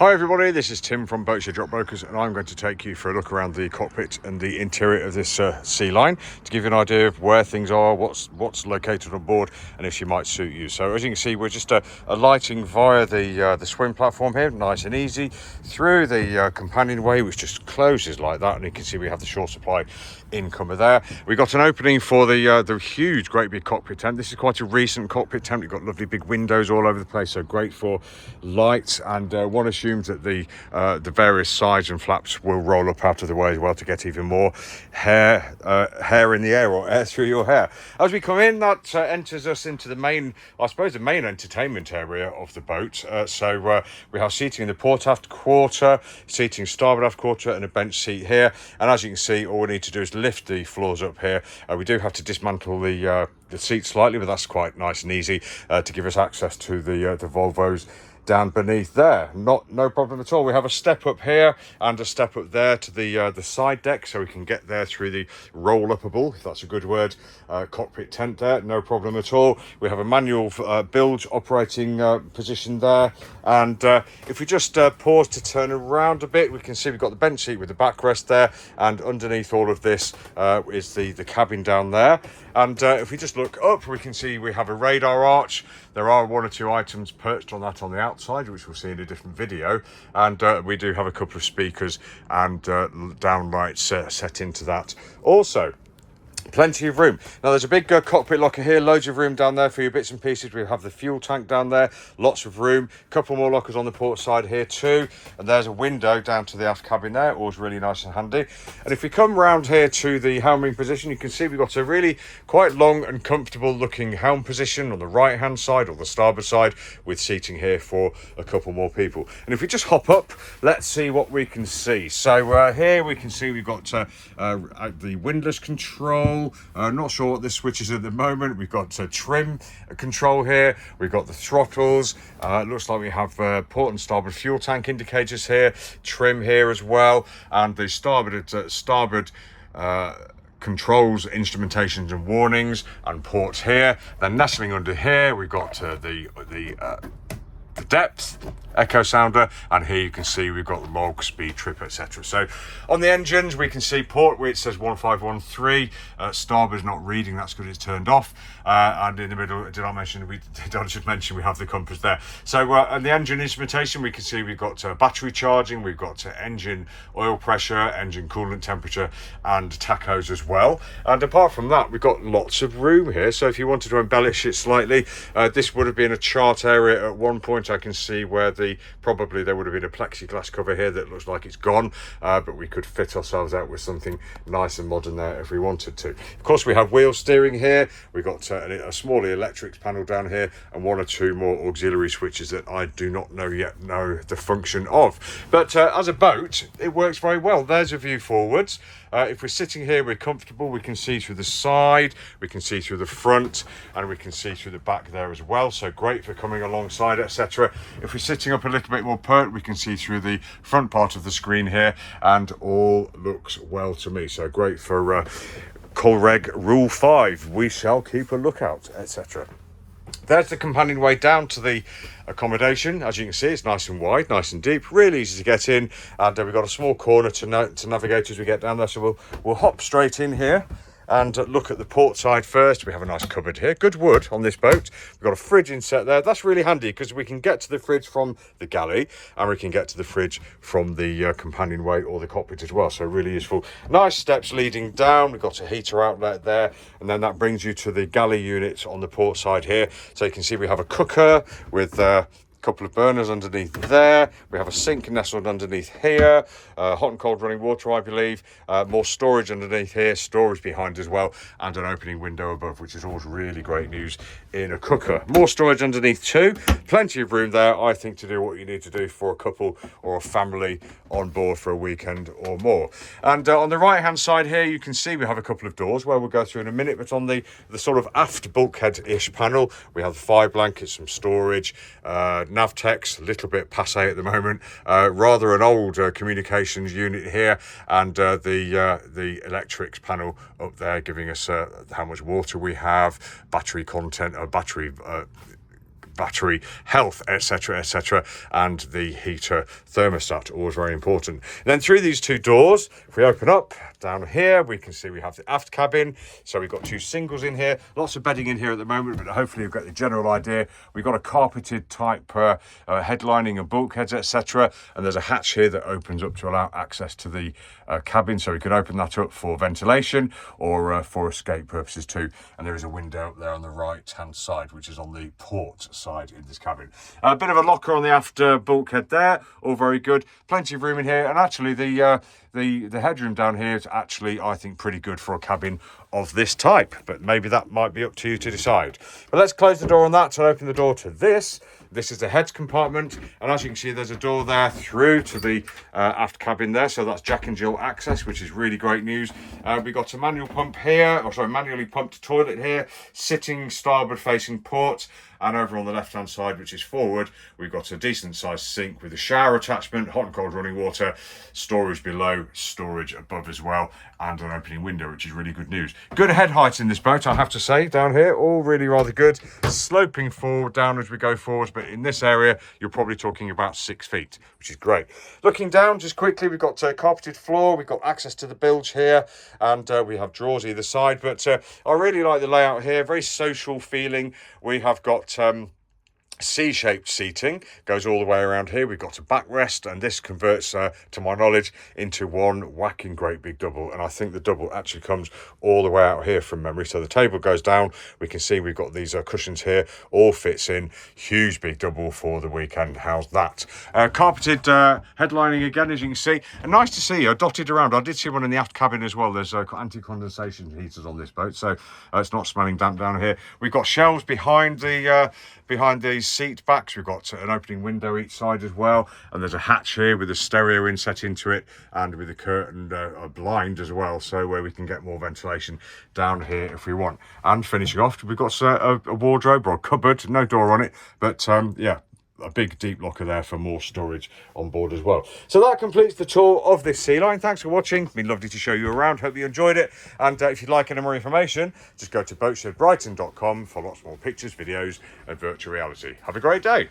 Hi everybody, this is Tim from Boatshed Brokers, and I'm going to take you for a look around the cockpit and the interior of this Sealine to give you an idea of where things are, what's located on board, and if she might suit you. So as you can see, we're just alighting via the swim platform here, nice and easy, through the companionway, which just closes like that, and you can see we have the shore supply incomer there. We've got an opening for the huge, great big cockpit tent. This is quite a recent cockpit tent. We've got lovely big windows all over the place, so great for light, and one assumes that the various sides and flaps will roll up out of the way as well to get even more hair in the air, or air through your hair. As we come in, that enters us into the main, I suppose, the main entertainment area of the boat. So we have seating in the port aft quarter, seating starboard aft quarter, and a bench seat here. And as you can see, all we need to do is lift the floors up here. We do have to dismantle the seat slightly, but that's quite nice and easy to give us access to the Volvos down beneath there. No problem at all. We have a step up here and a step up there to the side deck, so we can get there through the roll-upable, if that's a good word, cockpit tent there. No problem at all. We have a manual bilge operating position there, and if we just pause to turn around a bit, we can see we've got the bench seat with the backrest there, and underneath all of this is the cabin down there. And if we just look up, we can see we have a radar arch. There are one or two items perched on that on the outside, which we'll see in a different video. And we do have a couple of speakers and downlights set into that also. Plenty of room. Now there's a big cockpit locker here, loads of room down there for your bits and pieces. We have the fuel tank down there, lots of room, a couple more lockers on the port side here too, and there's a window down to the aft cabin there, always really nice and handy. And if we come round here to the helming position, you can see we've got a really quite long and comfortable looking helm position on the right hand side or the starboard side, with seating here for a couple more people. And if we just hop up, let's see what we can see. So here we can see we've got the windlass control. Not sure what this switch is at the moment. We've got trim control here. We've got the throttles. It looks like we have port and starboard fuel tank indicators here. Trim here as well. And the starboard controls, instrumentations and warnings, and ports here. Then nestling under here, we've got the depth echo sounder, and here you can see we've got the log, speed, trip, etc. So on the engines we can see port where it says 1513, starboard's not reading, that's because it's turned off, and in the middle, did I just mention we have the compass there. So on the engine instrumentation we can see we've got battery charging, we've got engine oil pressure, engine coolant temperature, and tachos as well. And apart from that, we've got lots of room here, so if you wanted to embellish it slightly, this would have been a chart area at one point. I can see where probably there would have been a plexiglass cover here that looks like it's gone, but we could fit ourselves out with something nice and modern there if we wanted to. Of course, we have wheel steering here. We've got a small electrics panel down here, and one or two more auxiliary switches that I do not know the function of. But as a boat, it works very well. There's a view forwards. If we're sitting here, we're comfortable. We can see through the side, we can see through the front, and we can see through the back there as well. So great for coming alongside, etc. If we're sitting up a little bit more pert, we can see through the front part of the screen here, and all looks well to me. So great for Colreg Rule 5. We shall keep a lookout, etc. There's the companionway down to the accommodation. As you can see, it's nice and wide, nice and deep, really easy to get in, and we've got a small corner to navigate as we get down there. So we'll hop straight in here and look at the port side first. We have a nice cupboard here, good wood on this boat. We've got a fridge inset there. That's really handy because we can get to the fridge from the galley, and we can get to the fridge from the companionway or the cockpit as well, so really useful. Nice steps leading down. We've got a heater outlet there, and then that brings you to the galley units on the port side here. So you can see we have a cooker with couple of burners underneath there. We have a sink nestled underneath here, hot and cold running water, I believe, more storage underneath here, storage behind as well, and an opening window above, which is always really great news in a cooker. More storage underneath too, plenty of room there, I think, to do what you need to do for a couple or a family on board for a weekend or more. And on the right hand side here, you can see we have a couple of doors where we'll go through in a minute, but on the sort of aft bulkhead-ish panel, we have the fire blankets, some storage, Navtex, a little bit passé at the moment, rather an old communications unit here, and the electrics panel up there giving us how much water we have, battery content, battery battery health, etc., etc., and the heater thermostat, always very important. Then through these two doors, if we open up down here, we can see we have the aft cabin. So we've got two singles in here, lots of bedding in here at the moment, but hopefully you've got the general idea. We've got a carpeted type headlining and bulkheads, etc., and there's a hatch here that opens up to allow access to the cabin, so we can open that up for ventilation or for escape purposes too. And there is a window up there on the right hand side, which is on the port side in this cabin. A bit of a locker on the aft bulkhead there, all very good. Plenty of room in here, and actually the headroom down here is actually, I think, pretty good for a cabin of this type, but maybe that might be up to you to decide. But let's close the door on that and open the door to this. This is the heads compartment, and as you can see, there's a door there through to the aft cabin there, so that's Jack and Jill access, which is really great news. We've got a manual pump here, manually pumped toilet here, sitting starboard facing port, and over on the left hand side, which is forward, we've got a decent sized sink with a shower attachment, hot and cold running water, storage below, storage above as well, and an opening window, which is really good news. Good head height in this boat, I have to say, down here, all really rather good. Sloping forward down as we go forward, but in this area, you're probably talking about 6 feet, which is great. Looking down just quickly, we've got a carpeted floor, we've got access to the bilge here, and we have drawers either side, but I really like the layout here, very social feeling. We have got C-shaped seating, goes all the way around here. We've got a backrest, and this converts, to my knowledge, into one whacking great big double, and I think the double actually comes all the way out here from memory. So the table goes down, we can see we've got these cushions here, all fits in, huge big double for the weekend. How's that? Carpeted headlining again, as you can see, and nice to see dotted around. I did see one in the aft cabin as well. There's anti-condensation heaters on this boat, so it's not smelling damp down here. We've got shelves behind these seat backs. We've got an opening window each side as well, and there's a hatch here with a stereo inset into it, and with a curtain, a blind as well, so where we can get more ventilation down here if we want. And finishing off, we've got a wardrobe or a cupboard, no door on it, but yeah, a big deep locker there for more storage on board as well. So that completes the tour of this Sealine. Thanks for watching. It's been lovely to show you around. Hope you enjoyed it. And if you'd like any more information, just go to boatshedbrighton.com for lots more pictures, videos and virtual reality. Have a great day.